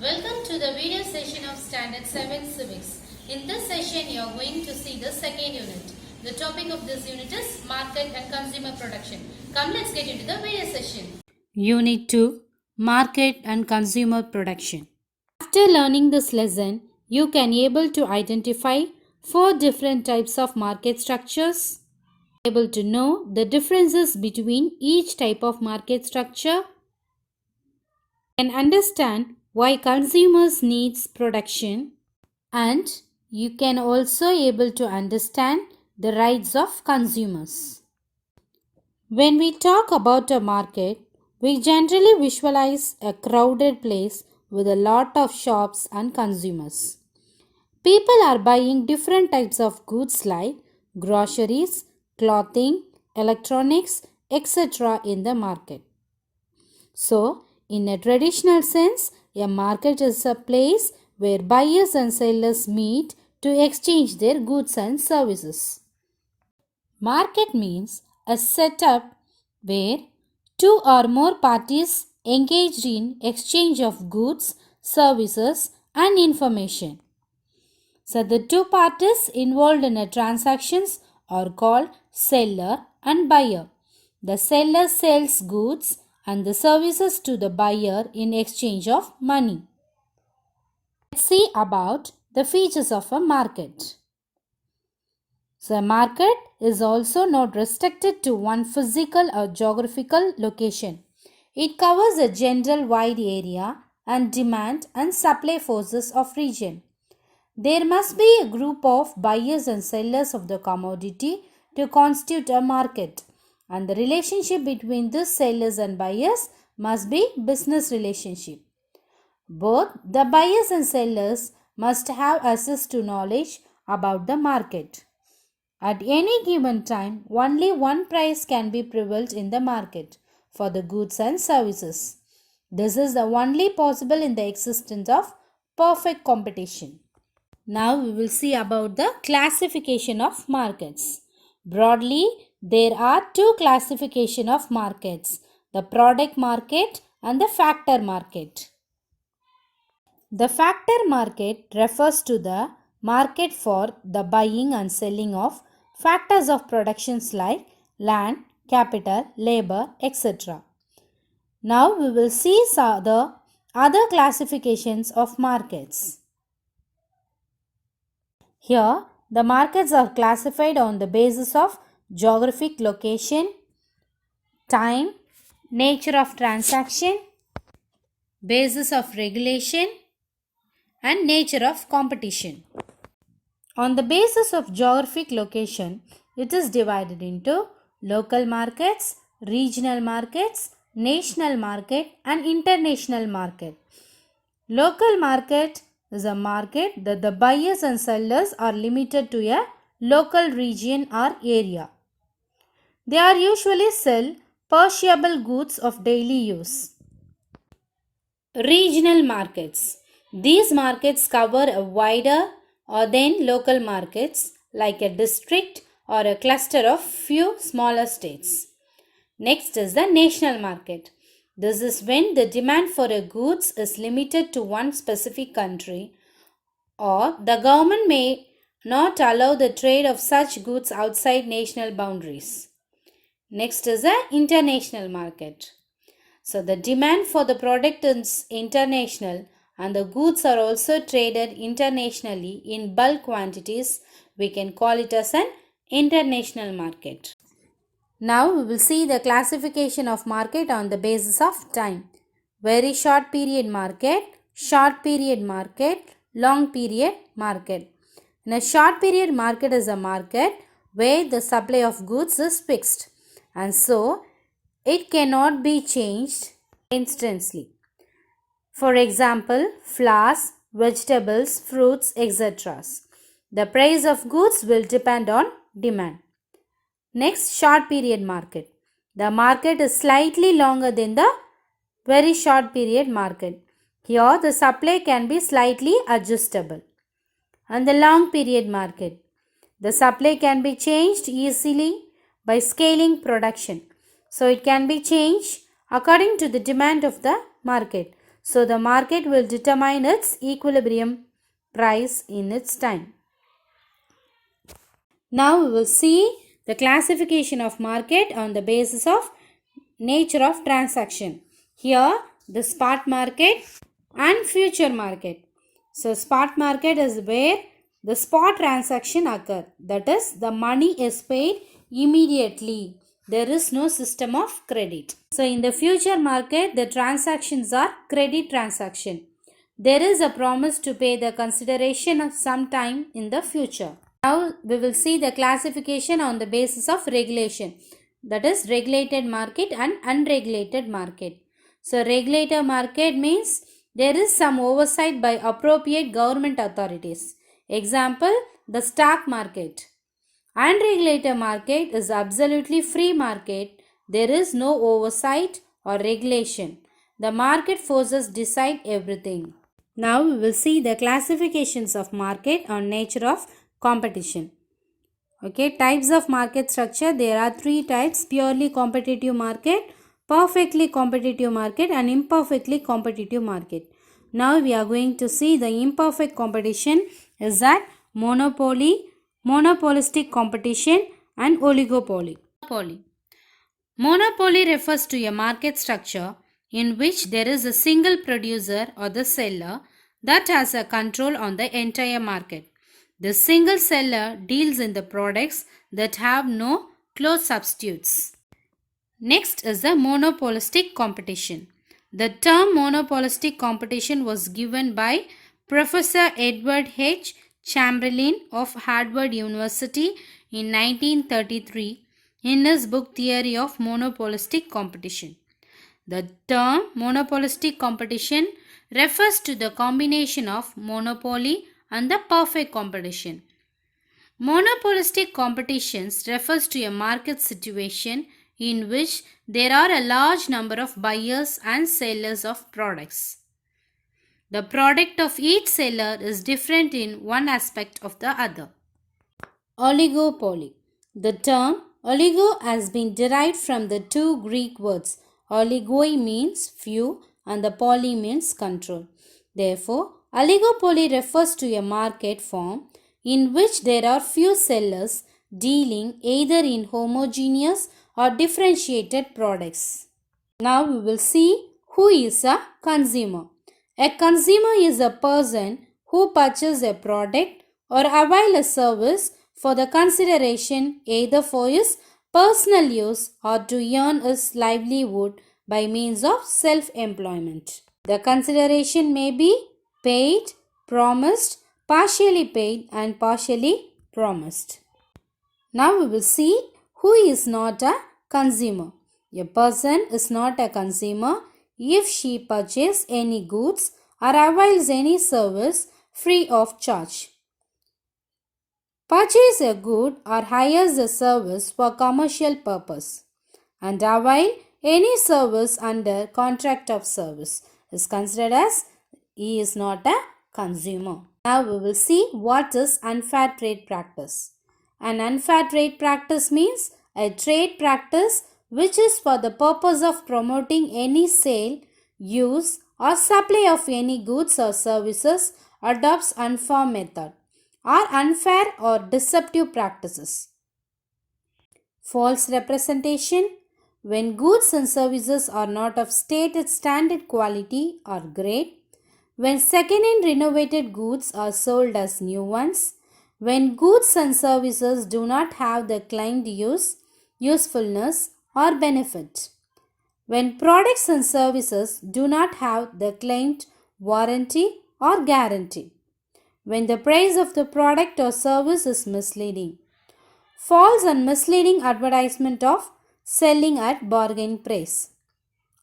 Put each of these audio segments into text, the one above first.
Welcome to the video session of Standard 7 Civics. In this session, you are going to see the second unit. The topic of this unit is Market and Consumer Production. Come, let's get into the video session. Unit 2, Market and Consumer Production. After learning this lesson, you can able to identify 4 different types of market structures. Able to know the differences between each type of market structure. Can understand why consumers needs production, and you can also able to understand the rights of consumers. When we talk about a market, we generally visualize a crowded place with a lot of shops and consumers. People are buying different types of goods like groceries, clothing, electronics, etc. in the market. So, in a traditional sense, a market is a place where buyers and sellers meet to exchange their goods and services. Market means a setup where two or more parties engaged in exchange of goods, services and information. So, the two parties involved in a transactions are called seller and buyer. The seller sells goods and the services to the buyer in exchange of money. Let's see about the features of a market. So, a market is also not restricted to one physical or geographical location. It covers a general wide area and demand and supply forces of region. There must be a group of buyers and sellers of the commodity to constitute a market, and the relationship between these sellers and buyers must be business relationship. Both the buyers and sellers must have access to knowledge about the market. At any given time, only one price can be prevailed in the market for the goods and services. This is the only possible in the existence of perfect competition. Now we will see about the classification of markets. Broadly, there are two classification of markets, the product market and the factor market. The factor market refers to the market for the buying and selling of factors of productions like land, capital, labor, etc. Now we will see the other classifications of markets. Here, the markets are classified on the basis of geographic location, time, nature of transaction, basis of regulation, and nature of competition. On the basis of geographic location, it is divided into local markets, regional markets, national market, and international market. Local market is a market that the buyers and sellers are limited to a local region or area. They are usually sell perishable goods of daily use. Regional markets. These markets cover a wider than local markets like a district or a cluster of few smaller states. Next is the national market. This is when the demand for a goods is limited to one specific country, or the government may not allow the trade of such goods outside national boundaries. Next is the international market. So the demand for the product is international and the goods are also traded internationally in bulk quantities. We can call it as an international market. Now we will see the classification of market on the basis of time. Very short period market, short period market, long period market. In a short period market is a market where the supply of goods is fixed and so it cannot be changed instantly. For example, flowers, vegetables, fruits, etc. The price of goods will depend on demand. Next, short period market. The market is slightly longer than the very short period market. Here, the supply can be slightly adjustable. And the long period market. The supply can be changed easily by scaling production. So, it can be changed according to the demand of the market. So the market will determine its equilibrium price in its time. Now we will see the classification of market on the basis of nature of transaction. Here the spot market and future market. So spot market is where the spot transaction occur. That is, the money is paid immediately. There is no system of credit. So in the future market, the transactions are credit transaction. There is a promise to pay the consideration of some time in the future. Now we will see the classification on the basis of regulation. That is, regulated market and unregulated market. So regulated market means there is some oversight by appropriate government authorities. Example, the stock market. Unregulated market is absolutely free market. There is no oversight or regulation. The market forces decide everything. Now we will see the classifications of market on nature of competition. Okay, types of market structure. There are three types: purely competitive market, perfectly competitive market, and imperfectly competitive market. Now we are going to see the imperfect competition is that monopoly, monopolistic competition, and oligopoly. Monopoly refers to a market structure in which there is a single producer or the seller that has a control on the entire market. The single seller deals in the products that have no close substitutes. Next is the monopolistic competition. The term monopolistic competition was given by Professor Edward H. Chamberlain of Harvard University in 1933 in his book Theory of Monopolistic Competition. The term monopolistic competition refers to the combination of monopoly and the perfect competition. Monopolistic competitions refers to a market situation in which there are a large number of buyers and sellers of products. The product of each seller is different in one aspect of the other. Oligopoly. The term oligo has been derived from the two Greek words. Oligoi means few and the poly means control. Therefore, oligopoly refers to a market form in which there are few sellers dealing either in homogeneous or differentiated products. Now we will see who is a consumer. A consumer is a person who purchases a product or avail a service for the consideration either for his personal use or to earn his livelihood by means of self-employment. The consideration may be paid, promised, partially paid and partially promised. Now we will see who is not a consumer. A person is not a consumer if she purchases any goods or avails any service free of charge. Purchase a good or hires a service for commercial purpose and avail any service under contract of service is considered as he is not a consumer. Now we will see what is unfair trade practice. An unfair trade practice means a trade practice which is for the purpose of promoting any sale, use or supply of any goods or services adopts unfair method or unfair or deceptive practices. False representation. When goods and services are not of stated standard quality or grade. When second-hand renovated goods are sold as new ones. When goods and services do not have the claimed use, usefulness or benefit. When products and services do not have the claimed warranty or guarantee. When the price of the product or service is misleading. False and misleading advertisement of selling at bargain price.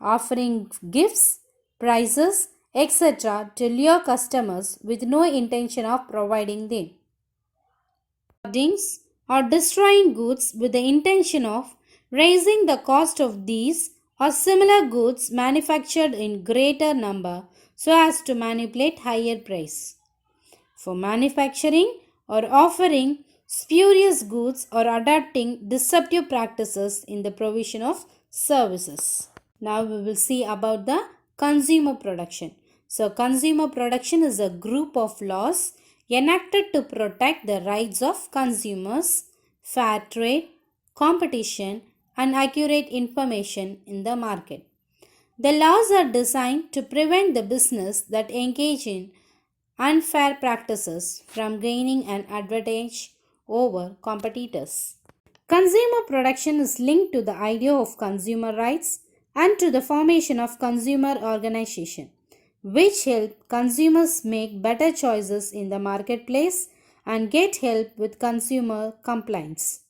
Offering gifts, prizes, etc. to lure customers with no intention of providing them. Hoardings or destroying goods with the intention of raising the cost of these or similar goods manufactured in greater number so as to manipulate higher price. For manufacturing or offering spurious goods or adopting deceptive practices in the provision of services. Now we will see about the consumer protection. So, consumer protection is a group of laws enacted to protect the rights of consumers, fair trade, competition, and accurate information in the market. The laws are designed to prevent the business that engage in unfair practices from gaining an advantage over competitors. Consumer protection is linked to the idea of consumer rights and to the formation of consumer organization, which help consumers make better choices in the marketplace and get help with consumer complaints.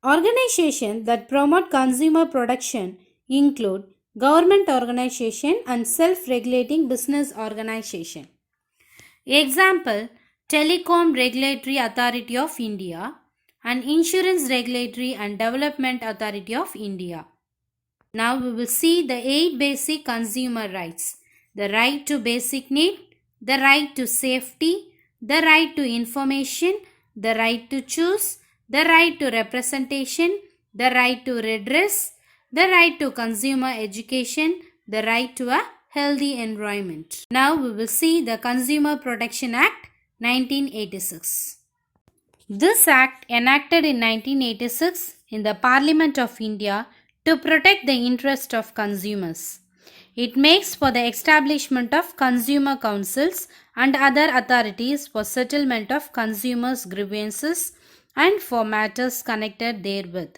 Organizations that promote consumer protection include government organization and self-regulating business organization. Example, Telecom Regulatory Authority of India and Insurance Regulatory and Development Authority of India. Now we will see the 8 basic consumer rights. The right to basic need, the right to safety, the right to information, the right to choose, the right to representation, the right to redress, the right to consumer education, the right to a healthy environment. Now we will see the Consumer Protection Act 1986. This act enacted in 1986 in the Parliament of India to protect the interest of consumers. It makes for the establishment of consumer councils and other authorities for settlement of consumers' grievances and for matters connected therewith.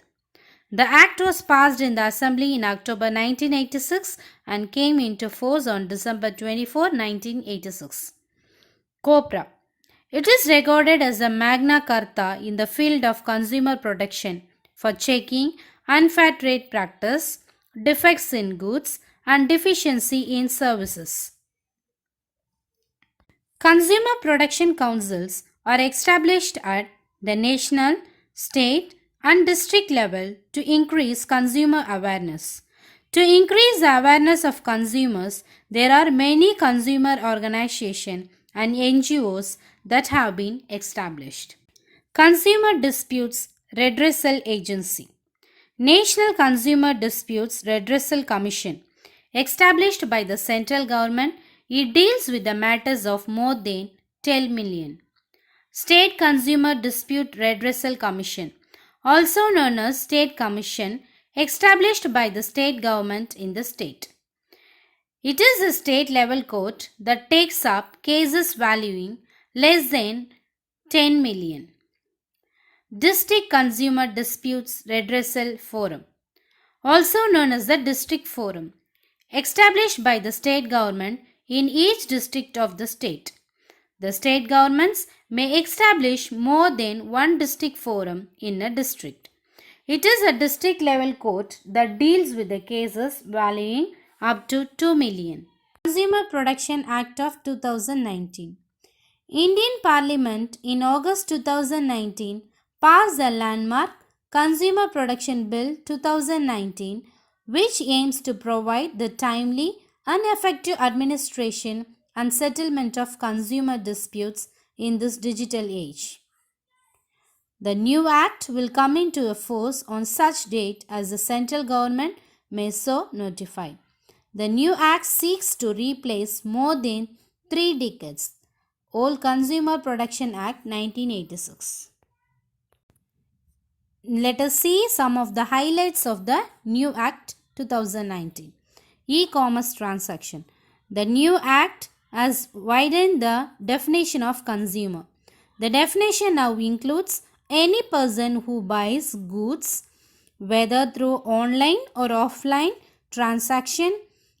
The Act was passed in the Assembly in October 1986 and came into force on December 24, 1986. COPRA. It is regarded as a Magna Carta in the field of consumer protection for checking unfair trade practice, defects in goods, and deficiency in services. Consumer protection councils are established at the national, state, and district level to increase consumer awareness. To increase the awareness of consumers, there are many consumer organizations and NGOs that have been established. Consumer Disputes Redressal Agency, National Consumer Disputes Redressal Commission, established by the central government, it deals with the matters of more than 10 million. State Consumer Dispute Redressal Commission, also known as State Commission, established by the state government in the state. It is a state level court that takes up cases valuing less than 10 million. District Consumer Disputes Redressal Forum, also known as the District Forum, established by the state government in each district of the state. The state governments may establish more than one district forum in a district. It is a district level court that deals with the cases valuing up to 2 million. Consumer Protection Act of 2019. Indian Parliament in August 2019 passed the landmark Consumer Protection Bill 2019, which aims to provide the timely and effective administration and settlement of consumer disputes in this digital age. The new act will come into force on such date as the central government may so notify. The new act seeks to replace more than 3 decades old Consumer Protection Act 1986. Let us see some of the highlights of the new Act 2019. E-commerce transaction. The new Act has widened the definition of consumer. The definition now includes any person who buys goods, whether through online or offline transaction,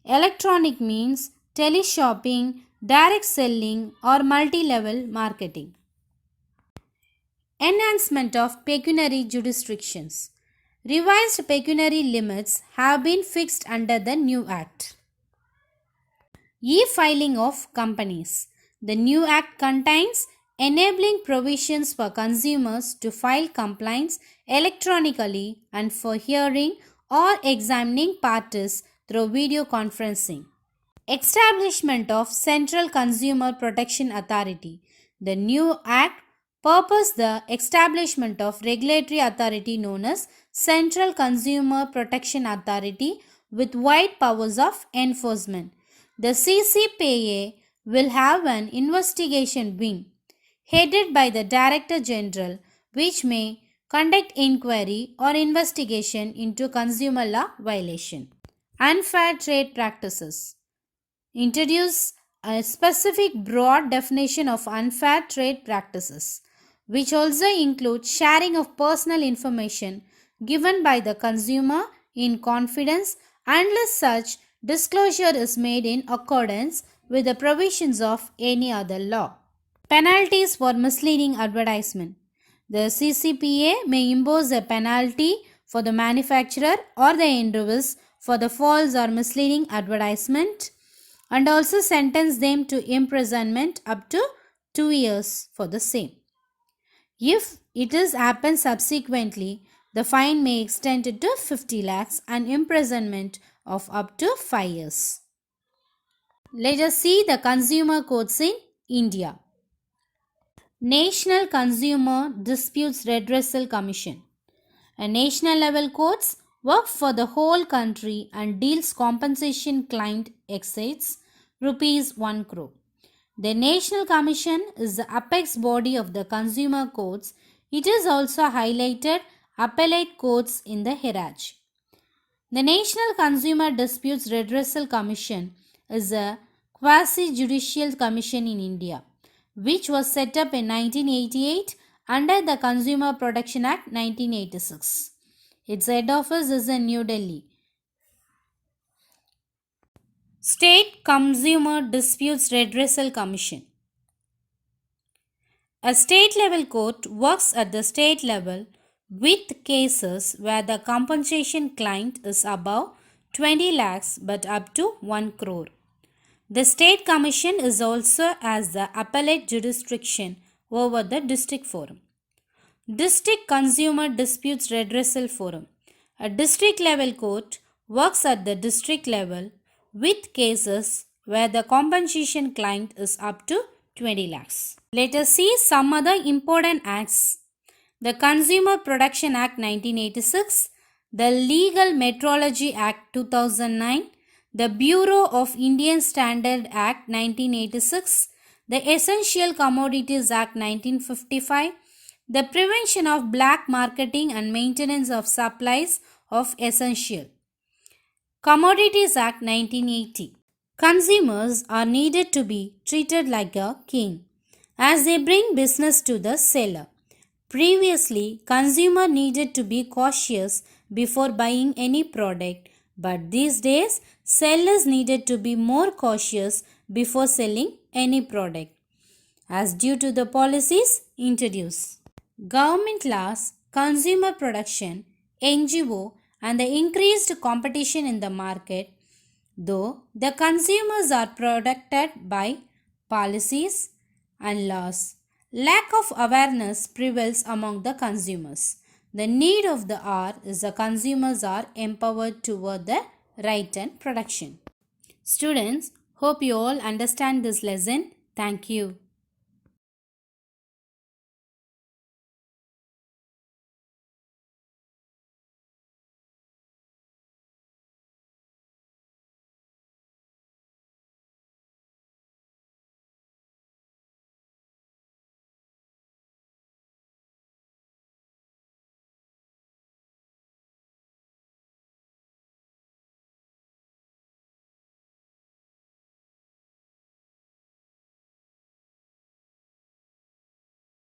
electronic means, teleshopping, direct selling, or multi-level marketing. Enhancement of pecuniary jurisdictions. Revised pecuniary limits have been fixed under the new Act. E-filing of companies. The new Act contains enabling provisions for consumers to file complaints electronically and for hearing or examining parties through video conferencing. Establishment of Central Consumer Protection Authority. The new Act purposed the establishment of regulatory authority known as Central Consumer Protection Authority, with wide powers of enforcement. The CCPA will have an investigation wing headed by the Director General, which may conduct inquiry or investigation into consumer law violation. Unfair trade practices. Introduce a specific broad definition of unfair trade practices, which also includes sharing of personal information given by the consumer in confidence unless such disclosure is made in accordance with the provisions of any other law. Penalties for misleading advertisement. The CCPA may impose a penalty for the manufacturer or the individuals for the false or misleading advertisement and also sentence them to imprisonment up to 2 years for the same. If it is happened subsequently, the fine may extend to 50 lakhs and imprisonment of up to 5 years. Let us see the consumer courts in India. National Consumer Disputes Redressal Commission. A national level courts work for the whole country and deals compensation claimed exceeds rupees 1 crore. The National Commission is the apex body of the consumer courts. It is also highlighted appellate courts in the hierarchy. The National Consumer Disputes Redressal Commission is a quasi-judicial commission in India, which was set up in 1988 under the Consumer Protection Act 1986. Its head office is in New Delhi. State Consumer Disputes Redressal Commission. A state level court works at the state level with cases where the compensation claimed is above 20 lakhs but up to 1 crore. The State Commission is also as the appellate jurisdiction over the District Forum. District Consumer Disputes Redressal Forum. A district level court works at the district level with cases where the compensation claimed is up to 20 lakhs. Let us see some other important acts. The Consumer Protection Act 1986, the Legal Metrology Act 2009, the Bureau of Indian Standard Act 1986, the Essential Commodities Act 1955, the Prevention of Black Marketing and Maintenance of Supplies of Essential Commodities Act 1980. Consumers are needed to be treated like a king as they bring business to the seller. Previously, consumer needed to be cautious before buying any product, but these days, sellers needed to be more cautious before selling any product, as due to the policies introduced. Government laws, consumer protection, NGO, and the increased competition in the market, though the consumers are protected by policies and laws. Lack of awareness prevails among the consumers. The need of the hour is the consumers are empowered toward the right and protection. Students, hope you all understand this lesson. Thank you.